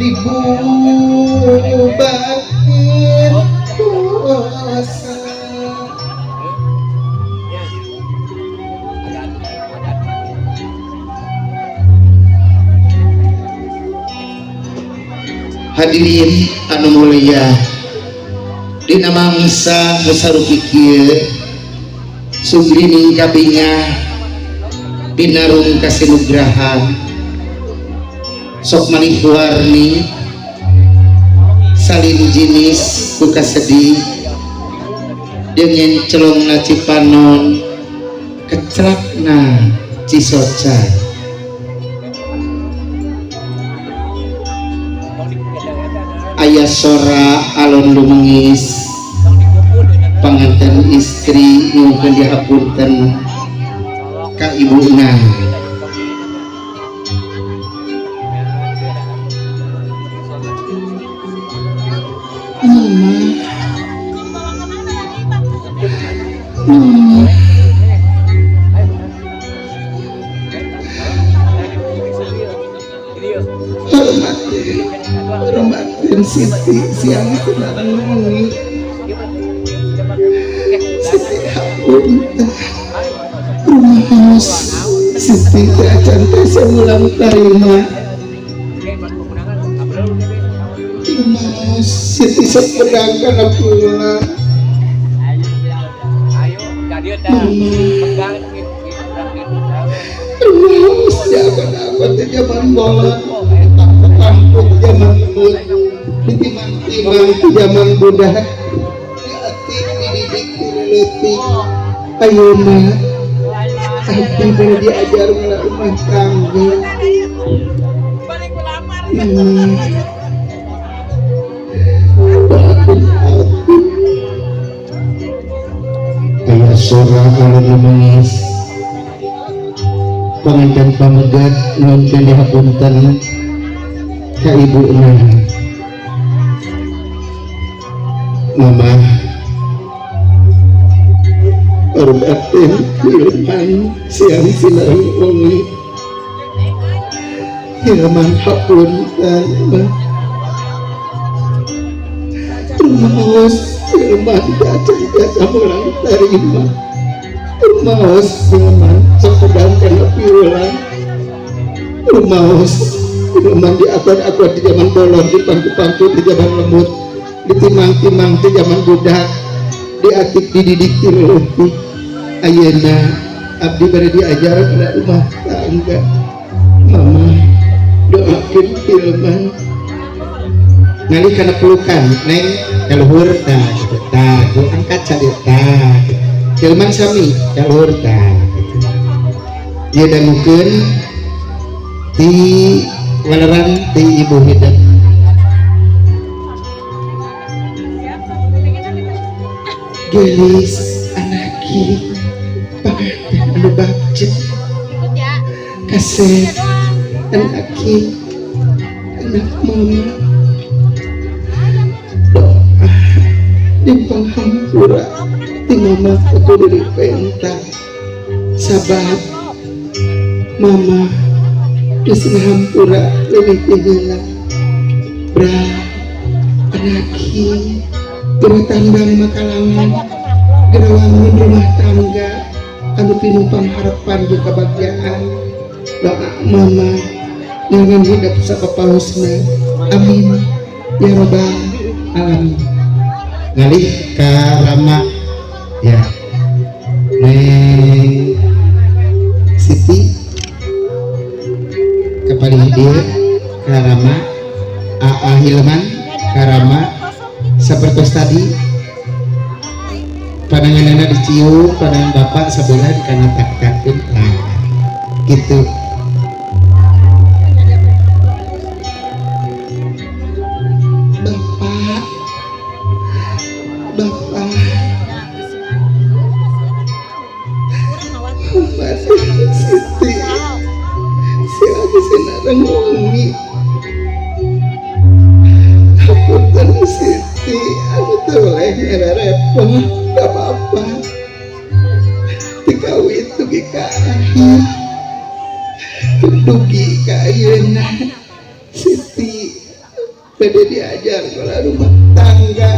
ibu batin dosa. Hadirin anu mulia, dina mangsa sarupi kieu sumringing kabingah pinarung kasinugrahan sok manih warni salin jinis buka sedih dengan celong nacipanon kecrakna cisoca ayah sora alon lumengis panganten istri nyuhun dihapunten ka ibuna. Hormatin Siti siang senarang wengi Siti hapunten rumaos Siti teh acan teh samulang tarima rumaos Siti sok pedang kana pula rumaos jaman apa teh jaman bola kampung zaman mut ditimang-timang zaman budak diati dididik dileutik ayeuna abdi baru diajar mula rumah tangga ayah sora alun lumengis panganten pamegat nuhun dihapunten ka ibuna. Mama hormatin firman siang sinareng wengi firman hapunten rumaos firman acan jasa mulang tarima rumaos firman sakudang kana piulang rumaos firman diakon-akon di zaman bolong di pangku-pangku di zaman lemut ditimang-timang di zaman budak diatik dididik dileutik ayeuna abdi bade diajar kana rumah tangga. Mama doakeun firman ngali kana pelukan neng kaluhur tah tah angkat sadir tah firman sami kaluhur tah ieu dangukeun ti waleran ti ibu hidup gelis anaki panganten anu bagja kasep anaki anak mama doa jeung panghampura ti mama kudu diri pentang sabab mama geus ngahampura leuwih ti heula bra anaki geura tandang makalangan geura wangun rumah tangga anu pinuh pangharapan jeung kabagjaan doa mama ngangan hidup sapapaosna amin ya rabbal alamin. Ngalih ka Rama ya neng Siti kepada dia ka Rama Aa Hilman ka Rama sapertos tadi pandanganana dicium pandangan bapak sabelah dikantak-kantakeun nah gitu. Bapak Siti siapa sinareng wengi hapunten Siti aku toleh ngerepot gak apa-apa dikawin dugi ka akhir dugi ka ayeuna Siti bade diajar ngolah rumah tangga.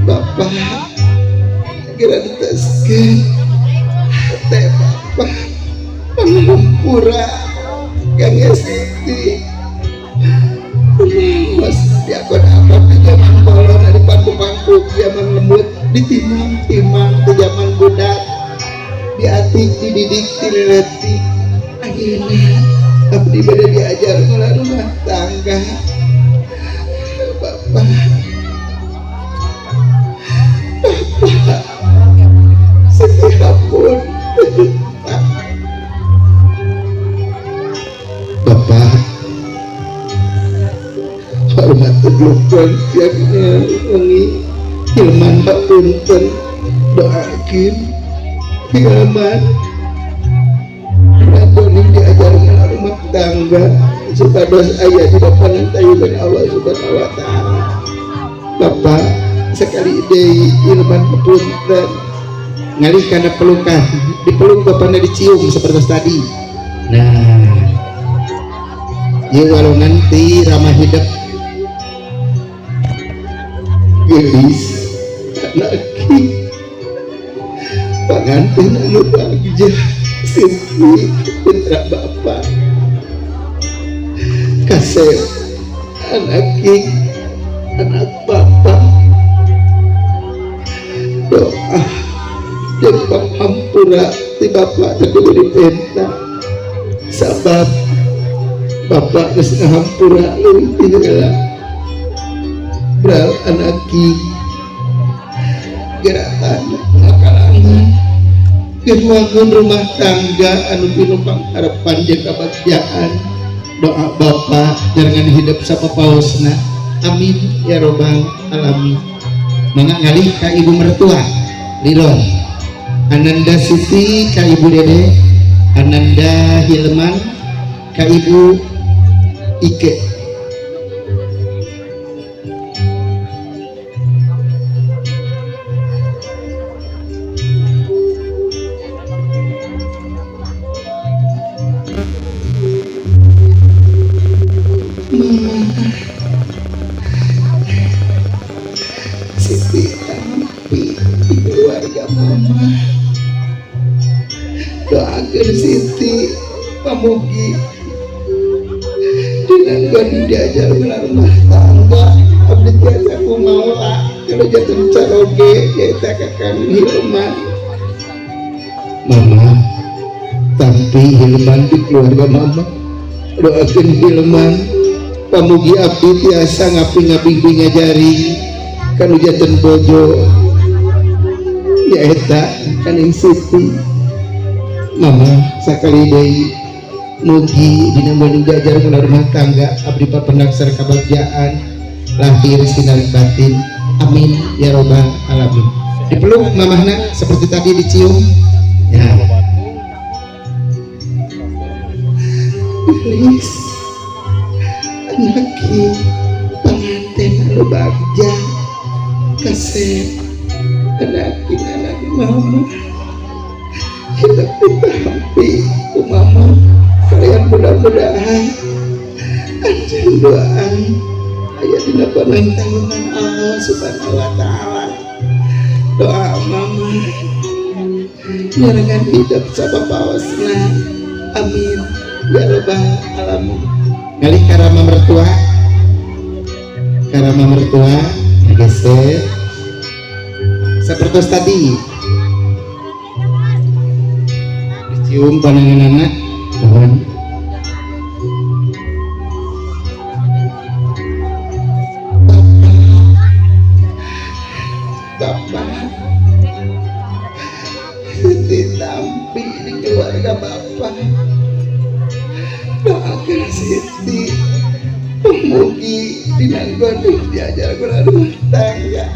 Bapak kira diteskeun teh bapak panghampura Kang Siti mas diakon-akon zaman kolon di pangku-pangku zaman lembut ditimang-timang di zaman budak diatik dididik dileletik akhirnya abdi bade diajar ngolah rumah tangga. Bapak setihapun Bapak hormat teglukan siangnya wengi Hilman hapunten doakin Hilman Rabbani diajar ngolah rumah tangga supados aya di depan tayuban Allah Subhanahu wa taala. Bapak sekali deui Hilman hapunten ngalih kana pelukan dipeluk bapana dicium seperti tadi. Nah ieu walongan ti ramah hidup gelis anaki panganten anu bagja Siti putra bapak kasep anaki anak bapak doa jeung panghampura ti bapak teh kudu dipenta sabab bapak geus ngahampura leuwih ti heula bral anaki gerakan ngakalangan keur wangun rumah tangga anu pinupang harapan jeung kabagjaan. Doa bapak jangan hidup sapapaosna amin ya robbal alamin. Mangga ngalih ka ibu mertua Liron Ananda Siti ka ibu Dede Ananda Hilman ka ibu Ike. Siti Tampi keluarga mama doakeun Siti pamugi dinanggon diajar ngolah rumah tangga abdi tiasa kumaha kalau jatuh caroge eta ka Kang Hilman. Mama Tampi Hilman di keluarga mama doakeun Hilman pamugi abdi tiasa ngapi-ngapi ngajari kanu janten bojo nyaeta kaning Siti. Mama sakali deui mugi dina banding jajar ngolah rumah tangga abdi papendaksar kabagjaan lahir sinar batin amin ya robbal alamin. Dipeluk mamahna seperti tadi dicium ya. Please anaki panganten anu bagja kasep anaki anak mama hidup ditampi ku mama kalian mudah-mudahan anjing doaan aya dina panantangan Allah Subhanahu wa taala. Doa mama nyarangan hidup sababaosna amin ya robbal alamin. Ngalih karama mertua geser seperti tadi dicium pandangan anak mohon bapak ditampi di keluarga bapak doakan Siti mugi dinanggon diajar ngolah rumah tangga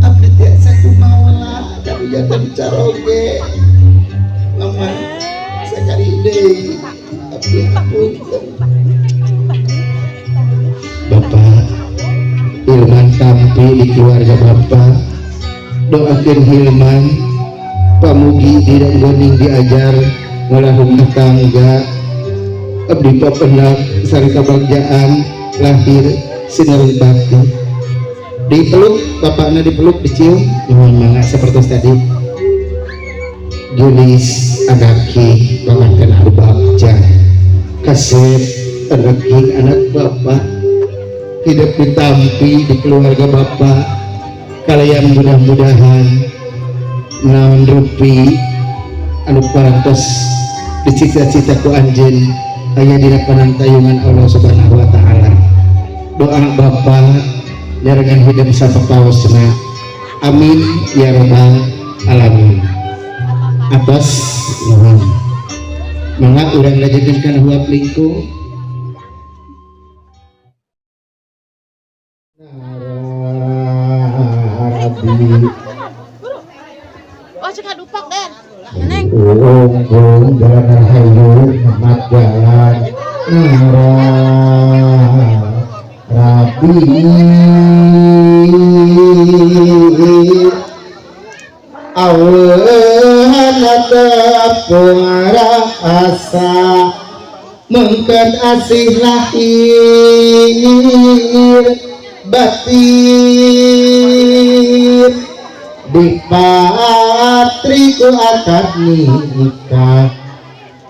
abdi tiasa kumaha kanu janten caroge mama sakali deui abdi hapunten. Bapak Hilman Tampi di keluarga bapak doakeun Hilman pamugi dinanggon diajar ngolah rumah tangga abdi papendak sari kabagjaan lahir sinar bakti dipeluk bapaknya dipeluk dicium memang seperti tadi Julis Agaki pamankan Abu Bakja kasih rezeki anak bapak hidup ditampi di keluarga bapak kalian mudah-mudahan naon rupi anu parantos dicita-cita ku anjeun aya dina panantayungan Allah Subhanahu wa taala. Doa bapak nyarengan hidup sapapaosna. Amin ya rabbal alamin. Atas nuhun. Mangga urang ngajengkeun huap lingku. Rabbi dupak Den Neng Ung jalan hayu Mat jalan Nara Rabi Awan ada asa mengkat asih lahir batin dipatriku akad nikah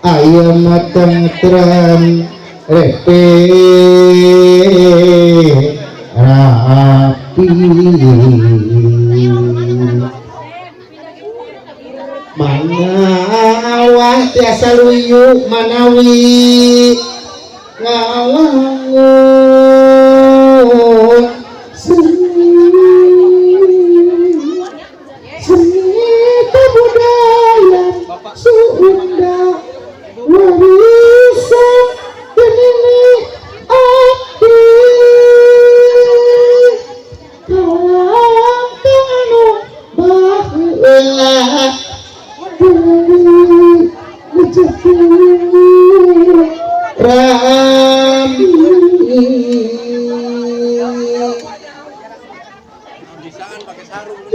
ayam tentrem repe rapi mangawah tiasa luyu manawi ngawangun seni kebudayaan Sunda warisan ini akti kalang kanu bahula Rami bisaan pakai sarung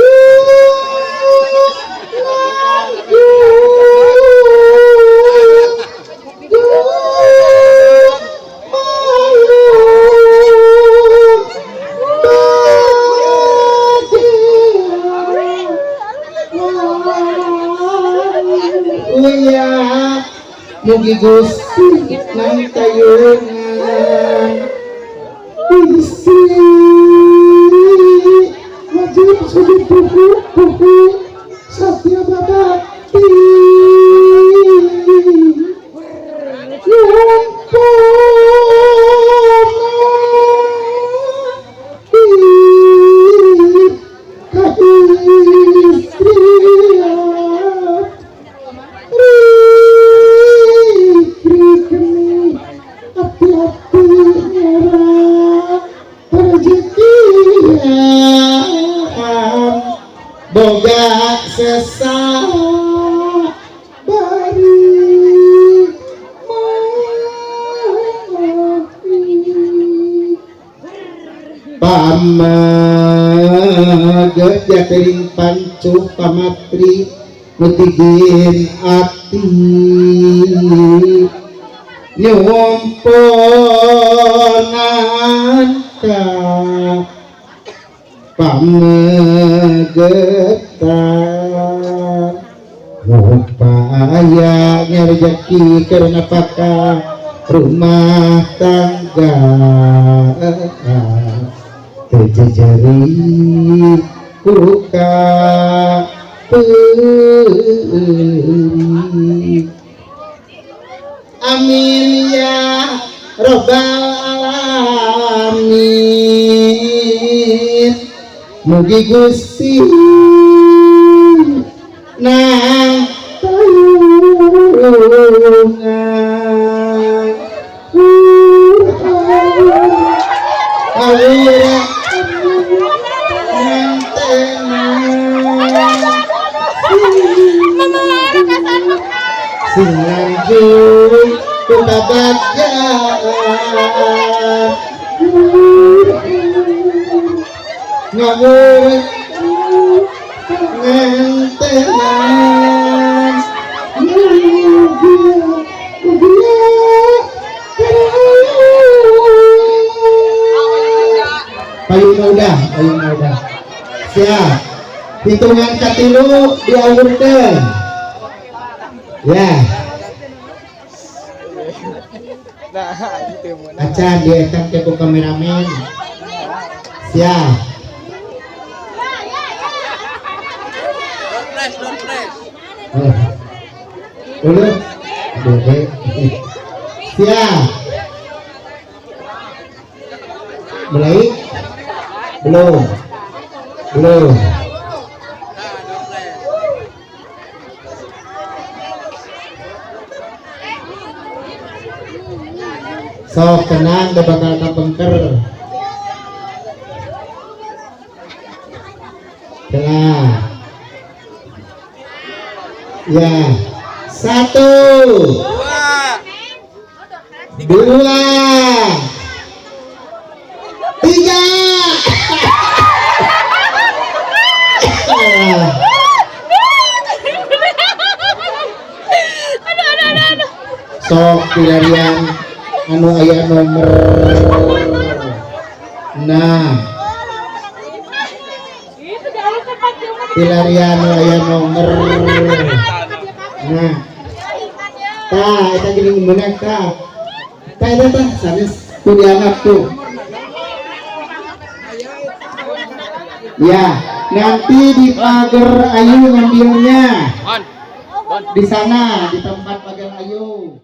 mugi Gusti nang tayungan Gusti wajib sujud pupu satya babakti boga sesa bari pamaget jatering pancu pamatri nutigin ati nyomponan ka pamegetan upaya nyarejeki karena pakah rumah tangga terjejari kuka peri amin ya robbal alamin mugi Gusti nang tayungan awira nang tenang sing lanjut kebahagiaan ngawur ngentenan hitungan katilu diaurkeun. Ya. Acan dietap ke ku kameramen. Siap. Dulu. Siap. Mulai. Belum. Sok tenang, udah bakal kapengker. Tenang. Ya, 1, 2, 3. Sok pilarian anu aya nomor 6. Pilarian anu aya nomor 6. Tah eta geuning meunang tah. Tah eta tah sanes ku dianggap tuh. Ya, nanti di pagar ayu ngambilnya. Di sana di tempat pagar ayu.